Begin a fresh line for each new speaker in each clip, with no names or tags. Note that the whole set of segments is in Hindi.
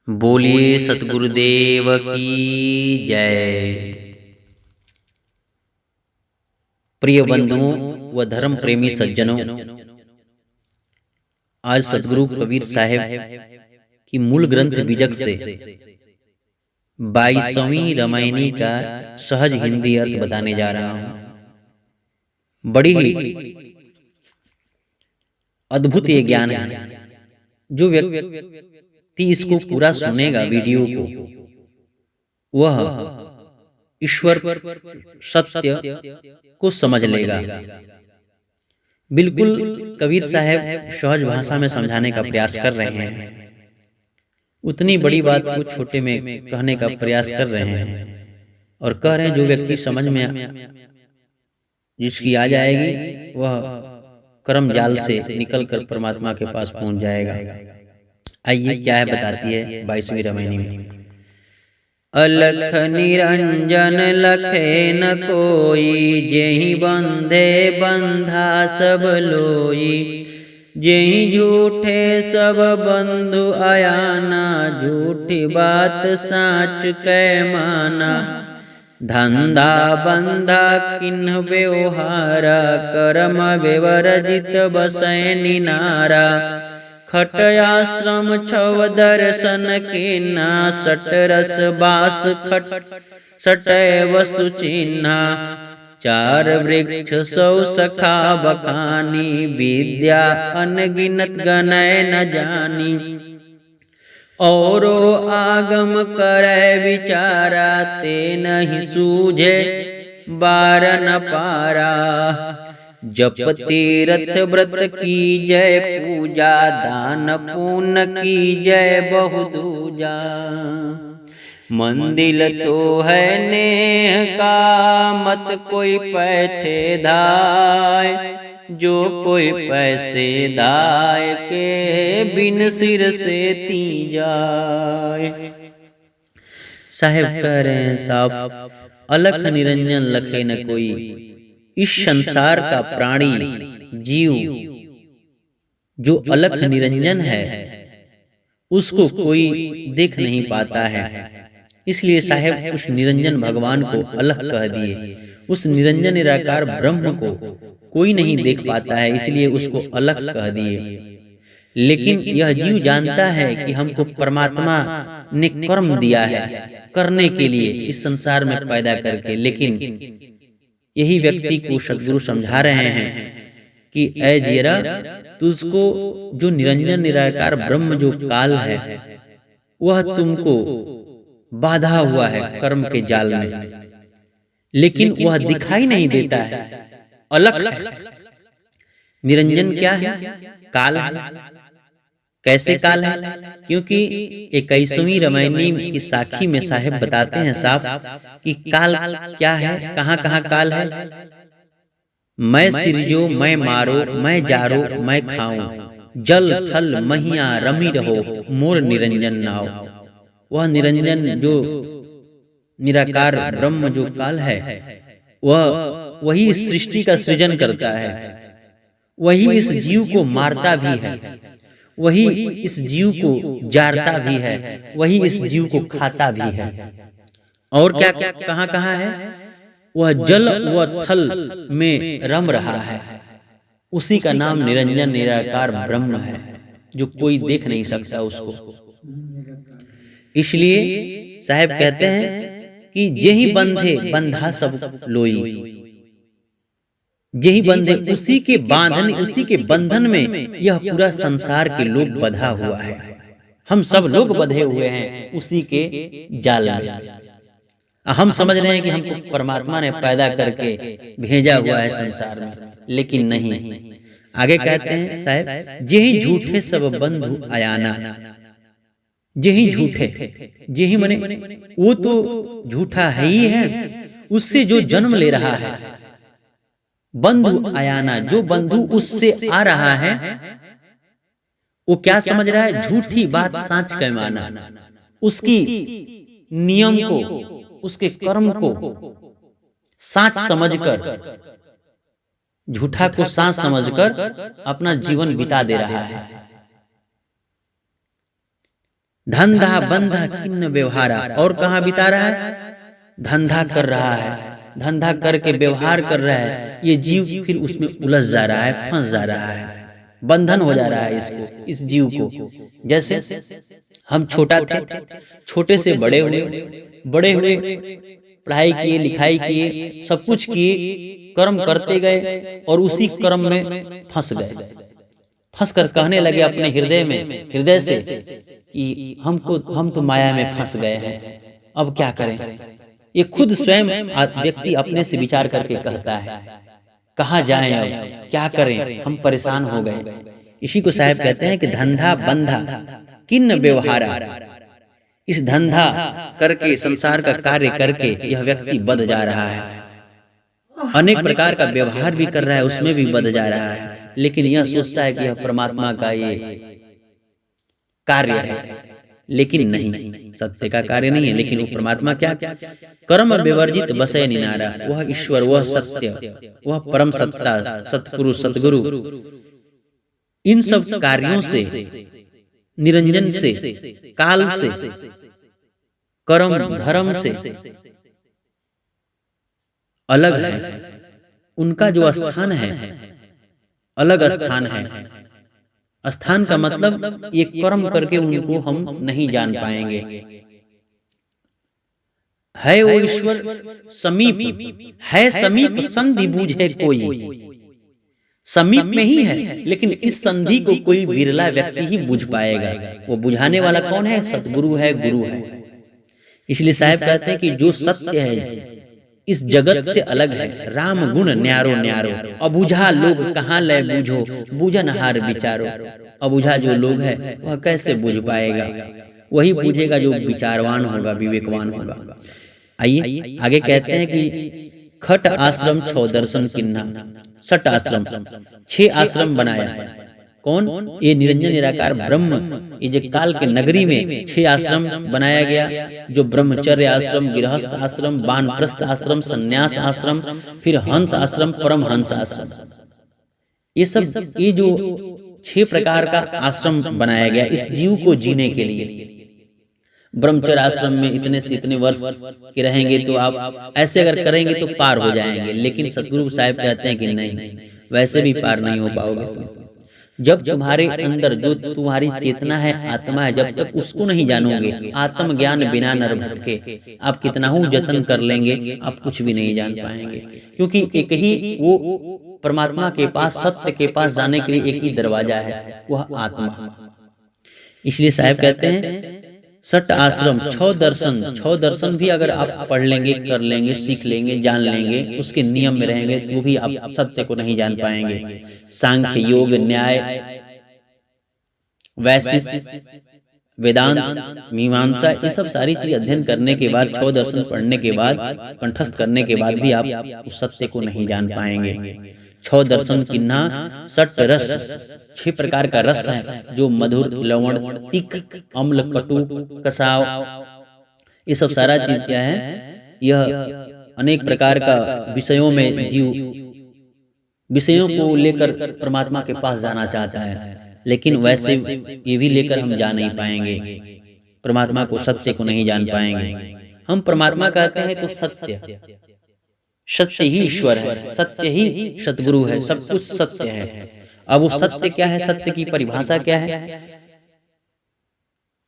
बोलिए सतगुरुदेव की जय। प्रिय बंधुओं व धर्म प्रेमी सज्जनों, आज सतगुरु कबीर साहेब की मूल ग्रंथ बीजक से 22वीं रामायणी का सहज हिंदी अर्थ बताने जा रहा हूं। बड़ी ही अद्भुत ये ज्ञान है। जो व्यक्ति इसको पूरा सुनेगा वीडियो को, वह ईश्वर सत्य को समझ लेगा। बिल्कुल कबीर साहब सहज भाषा में समझाने का प्रयास कर रहे हैं। उतनी बड़ी बात को छोटे में कहने का प्रयास कर रहे हैं और कह रहे हैं जो व्यक्ति समझ में जिसकी आ जाएगी वह कर्म जाल से निकलकर परमात्मा के पास पहुंच जाएगा। आइए क्या है बताती है 22वीं रामायणी में। अलख निरंजन लखे न कोई, जेहि बंधे बंधा सब लोई। जेहि झूठे सब बंधु आयाना, झूठी बात साच कै माना। धंधा बंधा किन्ह व्यवहारा, कर्म विवर्जित बसै निनारा। खट आश्रम छव दर्शन के ना, सट रस बास खट सटय वस्तु चिन्हा। चार वृक्ष सौ सखा बखानी, विद्या अनगिनत गणय न जानी। औरो आगम करे विचारा, ते नहीं सूझे बार न पारा। जप तीरथ व्रत की जय पूजा, दान पुण्य की जय बहु दूजा। मंदिर तो है नेह का, मत कोई पैठे धाय। जो कोई पैसे दाय के, बिन सिर से ती जाए। साहेब कह रहे हैं साफ, अलख निरंजन लखे न कोई। इस संसार का प्राणी जीव जो अलख निरंजन है उसको कोई देख नहीं पाता है। इसलिए साहेब उस निरंजन भगवान को अलख कह दिए। उस निरंजन निराकार ब्रह्म को कोई नहीं देख पाता है, इसलिए उसको अलख कह दिए। लेकिन यह जीव जानता है कि हमको परमात्मा ने कर्म दिया है करने के लिए इस संसार में पैदा करके। लेकिन यही व्यक्ति को सद्गुरु समझा रहे हैं कि ऐ जीरा, तुझको जो निरंजन निराकार ब्रह्म जो काल है वह तुमको बाधा हुआ है कर्म के जाल में, लेकिन वह दिखाई नहीं देता है। अलख निरंजन क्या है? काल है। कैसे काल है? क्योंकि 21वीं रामायणी की साखी में साहेब बताते हैं साफ कि काल क्या है, कहाँ कहाँ काल है। मैं सिरजो मैं मारो, मैं जारो मैं खाऊं। जल थल महिया रमी रहो, मोर निरंजन नाओ। वह निरंजन जो निराकार ब्रह्म जो काल है, वही सृष्टि का सृजन करता है। वही इस जीव को मारता भी है, वही इस जीव को जारता भी है, वही इस जीव को खाता भी है। और क्या कहाँ कहाँ है? वह जल व थल में रम रहा है। उसी का नाम निरंजन निराकार ब्रह्म है जो कोई देख नहीं सकता उसको। इसलिए साहेब कहते हैं कि जेहि बंधे बंधा सब लोई। जेहि बंधे, उसी के बांधन, उसी के बंधन में यह पूरा संसार के लोग बंधा हुआ है। हम सब लोग बंधे हुए हैं उसी के जाल में। हम समझ रहे हैं कि हमको परमात्मा ने पैदा करके भेजा हुआ है संसार में, लेकिन नहीं। आगे कहते हैं साहब, जेहि झूठे सब बंधु आयाना। जेहि झूठे, जेहि मने वो तो झूठा है ही है, उससे जो जन्म ले रहा है। बंधु आयाना, जो बंधु उससे आ रहा है वो क्या समझ रहा है? झूठी बात सांच कै माना। उसकी नियम को, उसके कर्म को सांच समझकर, झूठा को सांच समझकर अपना जीवन बिता दे रहा है। धंधा बंधा किन्न व्यवहारा, और कहाँ बिता रहा है? धंधा कर रहा है, धंधा करके व्यवहार कर रहा है, ये जीव फिर उसमें उलझ जा रहा है, फंस जा रहा है, बंधन हो जा रहा है इसको, इस जीव को। जैसे हम छोटा थे, छोटे से बड़े हुए, बड़े हुए, पढ़ाई किए, लिखाई किए, सब कुछ किए, कर्म करते गए और उसी कर्म में फंस गए। फंस कर कहने लगे अपने हृदय में, हृदय से कि हम तो माया में फंस गए हैं, अब क्या करें? ये खुद स्वयं व्यक्ति अपने से विचार करके कहता है, कहाँ जाएं, अब क्या करें, हम परेशान हो गए। इसी को साहब कहते हैं कि धंधा बंधा किन्न व्यवहारा। इस धंधा करके, संसार का कार्य करके यह व्यक्ति बध जा रहा है, अनेक प्रकार का व्यवहार भी कर रहा है, उसमें भी बध जा रहा है, लेकिन यह सोचता है कि यह परमात्मा का ये कार्य है, लेकिन नहीं, सत्य का कार्य नहीं है। लेकिन वो परमात्मा क्या? कर्म विवर्जित बसे निनारा, वह ईश्वर, वह सत्य, वह परम सत्ता, सतपुरुष, सतगुरु, इन सब कार्यों से, निरंजन से, काल से, कर्म धर्म से अलग है। उनका जो स्थान है अलग स्थान है। स्थान का मतलब ये कर्म करके उनको हम नहीं जान पाएंगे। है वो ईश्वर समीप, है समीप संधि बूझे कोई, समीप में ही है, लेकिन इस संधि को कोई विरला व्यक्ति ही बुझ पाएगा। वो बुझाने वाला कौन है? सतगुरु है, गुरु है। इसलिए साहब कहते हैं कि जो सत्य है इस जगत से अलग है, राम गुण न्यारो न्यारो, अबुझा लोग कहाँ लय बूझो, बूझन हार विचारो। अबुझा जो लोग है वह कैसे बुझ पाएगा? वही बूझेगा जो विचारवान होगा, विवेकवान होगा। आइए आगे कहते हैं कि खट आश्रम छो दर्शन किन्ना, सट आश्रम, 6 आश्रम बनाया। कौन? ये निरंजन निराकार ब्रह्म, ये जो काल के नगरी में 6 आश्रम बनाया गया, जो ब्रह्मचर्य आश्रम, गृहस्थ आश्रम, वानप्रस्थ आश्रम, संन्यास आश्रम, फिर हंस आश्रम, परम हंस आश्रम, ये सब, ये जो 6 प्रकार का आश्रम बनाया गया इस जीव को जीने के लिए। ब्रह्मचर्य आश्रम में इतने से इतने वर्ष के रहेंगे तो आप ऐसे अगर करेंगे तो पार हो जाएंगे, लेकिन सतगुरु साहब कहते हैं कि नहीं, वैसे भी पार नहीं हो पाओगे। जब तुम्हारे अंदर जो तुम्हारी चेतना है, आत्मा है, जब तक उसको नहीं जानोगे, आत्म ज्ञान बिना नर भटके, आप कितना ही जतन कर लेंगे, आप कुछ भी नहीं जान पाएंगे। क्योंकि एक ही वो परमात्मा के पास, सत्य के पास जाने के लिए एक ही दरवाजा है, वह आत्मा। इसलिए साहब कहते हैं सट आश्रम 6 दर्शन, 6 दर्शन भी अगर आप पढ़ लेंगे, कर लेंगे, सीख लेंगे, जान लेंगे, उसके नियम में रहेंगे, तो भी आप सत्य को नहीं जान पाएंगे। सांख्य, योग, न्याय, वैशिष्ट, वेदांत, मीमांसा, ये सब सारी चीज अध्ययन करने के बाद, 6 दर्शन पढ़ने के बाद, कंठस्थ करने के बाद भी आप उस सत्य को नहीं जान पाएंगे। 6 दर्शन किन्हा, सट रस, 6 प्रकार का रस है, जो मधुर, लवण, तीख, अम्ल, कटु, कसाव, ये सब सारा चीज क्या है? यह अनेक प्रकार का विषयों में जीव विषयों को लेकर परमात्मा के पास जाना चाहता है, लेकिन वैसे ये भी लेकर हम जा नहीं पाएंगे, परमात्मा को, सत्य को नहीं जान पाएंगे। हम परमात्मा कहते हैं तो सत्य, सत्य ही ईश्वर है, सत्य ही सतगुरु है, सब कुछ सत्य है। अब वो सत्य क्या है? सत्य की परिभाषा क्या है?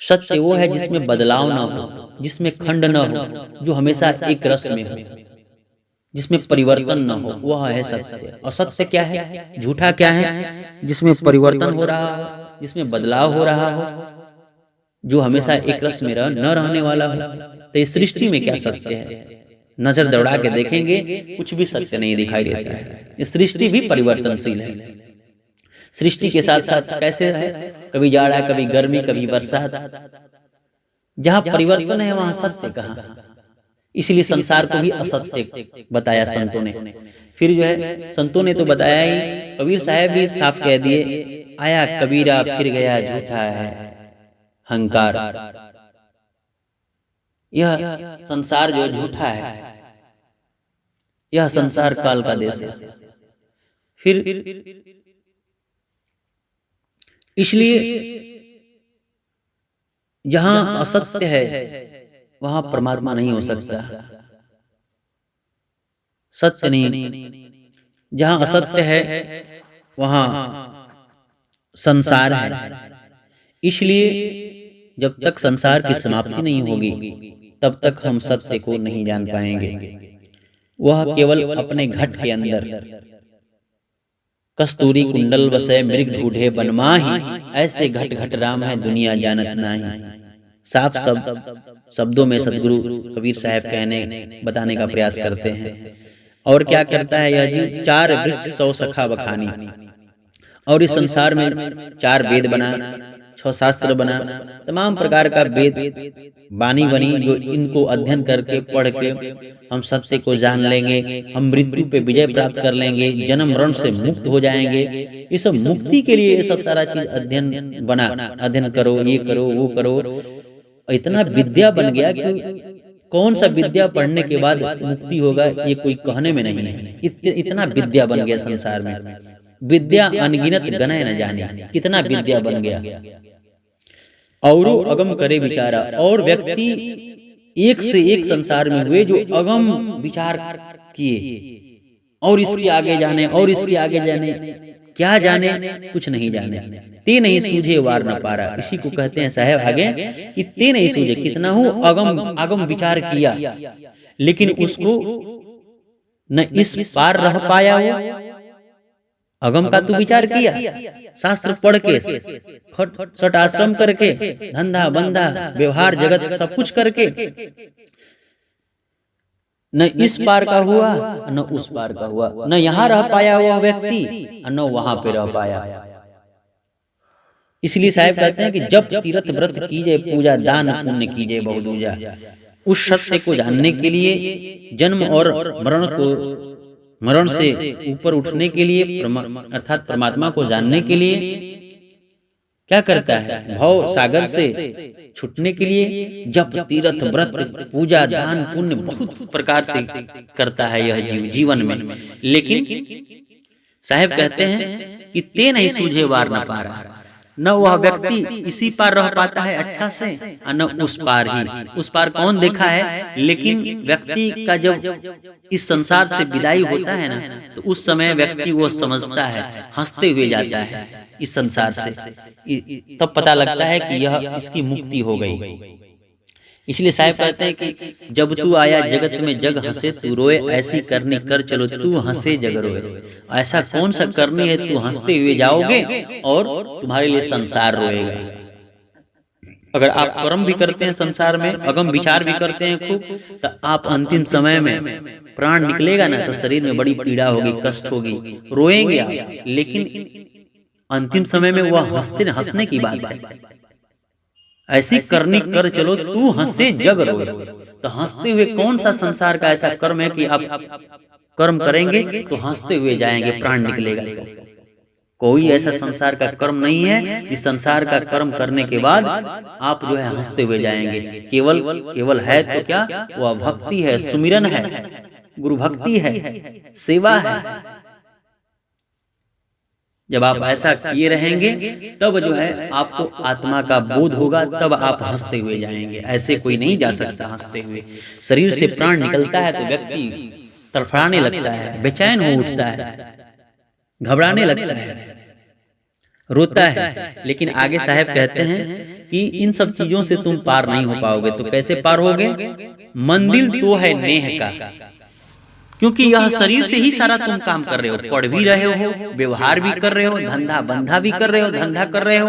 सत्य वो है जिसमें बदलाव न हो, जिसमें खंड न हो, जो हमेशा एक रस में हो, जिसमें परिवर्तन न हो, वह है सत्य। और सत्य क्या है? झूठा क्या है? जिसमें परिवर्तन हो रहा हो, जिसमें बदलाव हो रहा हो, जो हमेशा एक रस में न रहने वाला हो। तो इस सृष्टि में क्या सत्य है? नजर दौड़ा के देखेंगे, कुछ भी सत्य नहीं दिखाई देता है। इस सृष्टि भी परिवर्तनशील है। सृष्टि के साथ साथ कैसे है? कभी जाड़ा, कभी गर्मी, कभी बरसात। जहाँ परिवर्तन है वहाँ सत्य कहाँ? इसलिए संसार को भी असत्य बताया संतों ने। फिर जो है संतों ने तो बताया ही, कबीर साहब भी साफ कह दिए, आया कबीरा फिर गया झूठा है हंकार। यह संसार जो झूठा है, यह संसार काल का देश है। फिर इसलिए जहां असत्य है वहां परमात्मा नहीं हो सकता, सत्य नहीं। जहां असत्य है वहां संसार है। इसलिए जब तक संसार की समाप्ति नहीं होगी तब तक हम सत्य को नहीं जान पाएंगे। वह केवल अपने घट के अंदर कस्तूरी कुंडल बसे मृग ढूढ़े बनमाही, ऐसे घट घट राम है दुनिया जानत नाही। साफ शब्दों में सदगुरु कबीर साहब बताने का प्रयास करते हैं। और क्या करता है यह जी, 4 वृक्ष 100 सखा बखानी, और इस संसार में 4 वेद बना, 6 शास्त्र बना, तमाम प्रकार का वेद बानी बनी, जो इनको अध्ययन करके पढ़ के हम सत्य को जान लेंगे, हम मृत्यु पे विजय प्राप्त कर लेंगे, जन्म मरण से मुक्त हो जाएंगे। ये सब मुक्ति के लिए ये सब सारा चीज अध्ययन बना, अध्ययन करो, ये करो, वो करो। इतना विद्या बन गया कि कौन सा विद्या पढ़ने के बाद मुक्ति होगा ये कोई कहने में नहीं है। इतना विद्या बन गया संसार में, विद्या अनगिनत गणय न जाने, कितना विद्या बन गया। औरो अगम करे विचारा, और व्यक्ति एक से एक संसार में हुए जो अगम विचार किए, और इसके आगे जाने, और इसके आगे जाने, क्या जाने, कुछ नहीं जाने। ते नहीं सूझे वार न पारा, इसी को कहते हैं साहब आगे कि ते नहीं सूझे, कितना हो अगम विचार किया, लेकिन उसको न इस पार रह पाया हो। अगम का तू विचार किया, शास्त्र पढ़ के, छठ आश्रम करके, धंधा बंधा व्यवहार जगत सब कुछ करके, न इस पार का हुआ न उस पार का हुआ, न यहाँ रह पाया हुआ व्यक्ति न वहां पे रह पाया। इसलिए साहब कहते हैं कि जब तीर्थ व्रत कीजिए पूजा, दान पुण्य कीजिए बहुदूजा। उस सत्य को जानने के लिए, जन्म और मरण से ऊपर उठने के लिए, अर्थात परमात्मा को जानने के लिए क्या करता है, भव सागर से छूटने के लिए जप तीर्थ व्रत पूजा दान पुण्य बहुत प्रकार से करता है यह जीवन में। लेकिन साहब कहते हैं कि ते नहीं सूझे वार न पारा, न वह व्यक्ति इसी पार रह पाता है अच्छा से, न उस पार ही। उस पार कौन देखा है, लेकिन व्यक्ति का जब इस संसार से विदाई होता है ना, तो उस समय व्यक्ति वो समझता है, हंसते हुए जाता है इस संसार से, तब पता लगता है कि यह इसकी मुक्ति हो गई। इसलिए साहब कहते हैं कि जब तू आया जगत में जग हंसे तू रोए, ऐसी करनी कर चलो तू हंसे जग रोए। ऐसा कौन सा करनी है, तू हंसते हुए जाओगे और तुम्हारे लिए संसार रोएगा। अगर आप कर्म भी करते हैं संसार में, अगम विचार भी करते हैं खूब, तो आप अंतिम समय में प्राण निकलेगा ना, तो शरीर में बड़ी पीड़ा होगी, कष्ट होगी, रोएंगे आप, लेकिन अंतिम समय में वह हंसने की बात है। ऐसी करनी कर चलो तू हंसे जग रोए। तो हंसते हुए कौन सा संसार का ऐसा कर्म है कि आप कर्म करेंगे तो हंसते हुए जाएंगे, प्राण निकलेगा। तो कोई ऐसा संसार का कर्म नहीं है इस संसार का कर्म करने के बाद आप जो है हंसते हुए जाएंगे। केवल है तो क्या, वह भक्ति है, सुमिरन है, गुरु भक्ति है, सेवा है। जब आप ऐसा किए रहेंगे तब जो है आपको आत्मा का बोध होगा, तब आप हंसते हुए जाएंगे। ऐसे कोई नहीं जा सकता हंसते हुए। शरीर से प्राण निकलता है तो व्यक्ति तड़फड़ाने लगता है, बेचैन हो उठता है, घबराने लगता है, रोता है। लेकिन आगे साहब कहते हैं कि इन सब चीजों से तुम पार नहीं हो पाओगे। तो कैसे पार होगे? मंदिर तो है नेह का, क्योंकि यह शरीर से ही सारा तुम काम कर रहे हो, पढ़ भी रहे हो, व्यवहार भी कर रहे हो, धंधा बंधा भी कर रहे हो, धंधा कर रहे हो,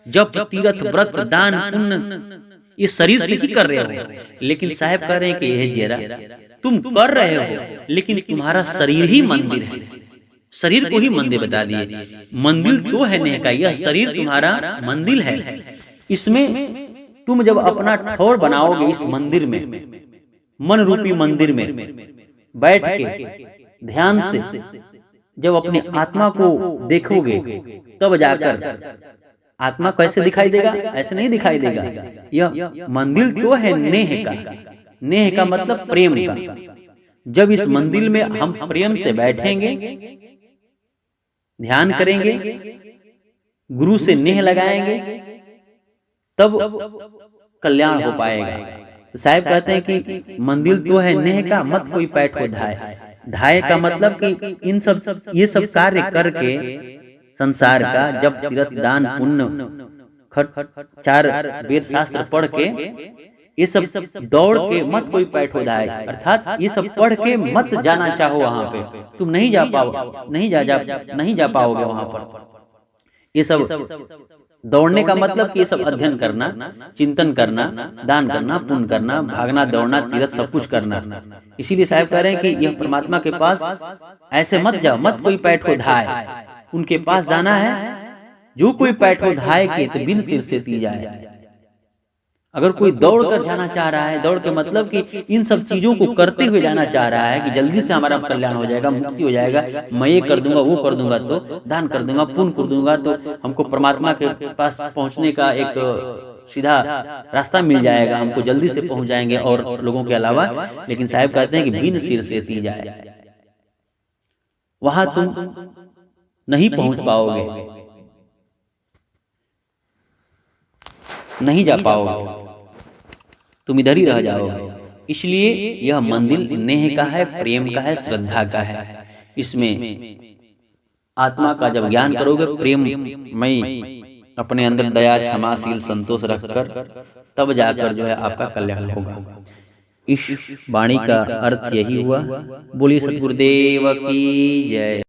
जब तीर्थ व्रत दान पुण्य ये शरीर से ही कर रहे हो। लेकिन साहब कह रहे हैं कि यह जरा तुम कर रहे हो, लेकिन तुम्हारा शरीर ही मंदिर है। शरीर को ही मंदिर बता दिए। मंदिर तो है नेह का, यह शरीर तुम्हारा मंदिर है। इसमें तुम जब अपना ठौर बनाओगे इस मंदिर में, मन रूपी मंदिर में बैठ के ध्यान से जब अपने आत्मा को देखोगे, तब जाकर आत्मा कैसे दिखाई देगा? ऐसे नहीं दिखाई देगा। यह मंदिर तो है नेह का। नेह का मतलब प्रेम का। जब इस मंदिर में हम प्रेम से बैठेंगे, ध्यान करेंगे, गुरु से नेह लगाएंगे, तब कल्याण हो पाएगा। तो साहब कहते हैं कि मंदिर तो है नेह का, मत कोई पैठ हो ढाए। ढाए का मतलब कि इन सब ये सब कार्य करके संसार का, जब तीर्थ दान पुण्य खट चार वेद शास्त्र पढ़ के ये सब दौड़ के मत कोई पैठ हो ढाए, अर्थात ये सब पढ़ के मत जाना चाहो वहां पे, तुम नहीं जा पाओ, नहीं जा पाओगे वहां पर। ये सब दौड़ने का मतलब कि ये सब अध्ययन करना, चिंतन करना, दान करना, पुण्य करना, भागना दौड़ना, तीर्थ सब कुछ करना। इसीलिए साहब कह रहे हैं कि यह परमात्मा के पास ऐसे मत जाओ, मत कोई पैठ हो धाय, उनके पास जाना है। जो कोई पैठ हो धाय के तो बिन सिर से ती जाए। अगर कोई दौड़ कर जाना चाह रहा है, दौड़ के मतलब कि इन सब चीजों को करते हुए जाना चाह रहा है कि जल्दी से हमारा कल्याण हो जाएगा, मुक्ति हो जाएगा, मैं ये कर दूंगा, वो कर दूंगा, तो दान कर दूंगा, पुण्य कर दूंगा, तो हमको परमात्मा के पास पहुंचने का एक सीधा रास्ता मिल जाएगा, हमको जल्दी से पहुंच जाएंगे और लोगों के अलावा। लेकिन साहब कहते हैं कि बिन सिर से ती जाए, वहां तुम नहीं पहुंच पाओगे, नहीं जा पाओगे, तुम इधर ही रह जाओगे। इसलिए यह मंदिर नेह का है, प्रेम का है, श्रद्धा का है। इसमें आत्मा का जब ज्ञान करोगे, प्रेम में अपने अंदर दया, क्षमाशील, संतोष रखकर, तब जाकर जो है आपका कल्याण होगा। इस वाणी का अर्थ यही हुआ। बोलिए सतगुरुदेव की जय।